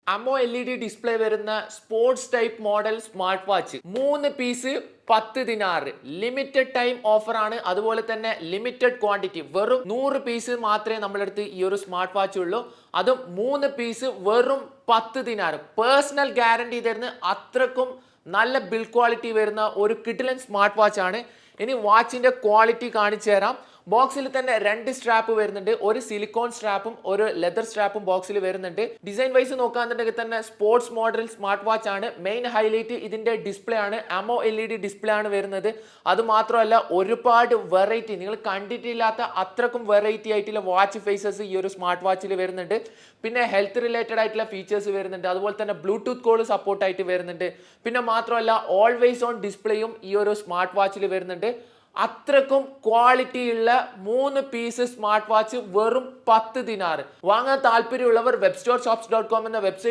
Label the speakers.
Speaker 1: അമോ LED display വരുന്ന sports type model smart watch 3 piece 10 ദിനാർ limited time offer ആണ്. അതുപോലെ തന്നെ ലിമിറ്റഡ് ക്വാണ്ടിറ്റി വെറും 100 പീസ് മാത്രമേ നമ്മുടെ അടുത്ത് ഈ ഒരു സ്മാർട്ട് വാച്ച് ഉള്ളൂ. അതും 3 പീസ് വെറും 10 ദിനാർ. പേഴ്സണൽ ഗ്യാരണ്ടി തരുന്ന അത്രക്കും നല്ല ബിൽഡ് ക്വാളിറ്റി വരുന്ന ഒരു കിടിലൻ സ്മാർട്ട് വാച്ച് ആണ്. ഇനി വാച്ചിന്റെ ക്വാളിറ്റി കാണിച്ചു തരാം. ബോക്സിൽ തന്നെ 2 സ്ട്രാപ്പ് വരുന്നുണ്ട്. ഒരു സിലിക്കോൺ സ്ട്രാപ്പും ഒരു ലെതർ സ്ട്രാപ്പും ബോക്സിൽ വരുന്നുണ്ട്. ഡിസൈൻ വൈസ് നോക്കാന്നുണ്ടെങ്കിൽ തന്നെ സ്പോർട്സ് മോഡൽ സ്മാർട്ട് വാച്ച് ആണ്. മെയിൻ ഹൈലൈറ്റ് ഇതിന്റെ ഡിസ്പ്ലേ ആണ്. അമോ LED ഡിസ്പ്ലേ ആണ് വരുന്നത്. അത് മാത്രമല്ല ഒരുപാട് വെറൈറ്റി, നിങ്ങൾ കണ്ടിട്ടില്ലാത്ത അത്രക്കും വെറൈറ്റി ആയിട്ടുള്ള വാച്ച് ഫേസസ് ഈ ഒരു സ്മാർട്ട് വാച്ചിൽ വരുന്നുണ്ട്. പിന്നെ ഹെൽത്ത് റിലേറ്റഡ് ആയിട്ടുള്ള ഫീച്ചേഴ്സ് വരുന്നുണ്ട്. അതുപോലെ തന്നെ ബ്ലൂടൂത്ത് കോൾ സപ്പോർട്ട് ആയിട്ട് വരുന്നുണ്ട്. പിന്നെ മാത്രമല്ല ഓൾവേസ് ഓൺ ഡിസ്പ്ലേയും ഈ ഒരു സ്മാർട്ട് വാച്ചിൽ വരുന്നുണ്ട്. അത്രക്കും ക്വാളിറ്റി ഉള്ള 3 പീസ് സ്മാർട്ട് വാച്ച് വെറും 10 ദിനാർ. വാങ്ങാൻ താല്പര്യമുള്ളവർ webstoreshops.com എന്ന വെബ്സൈറ്റ്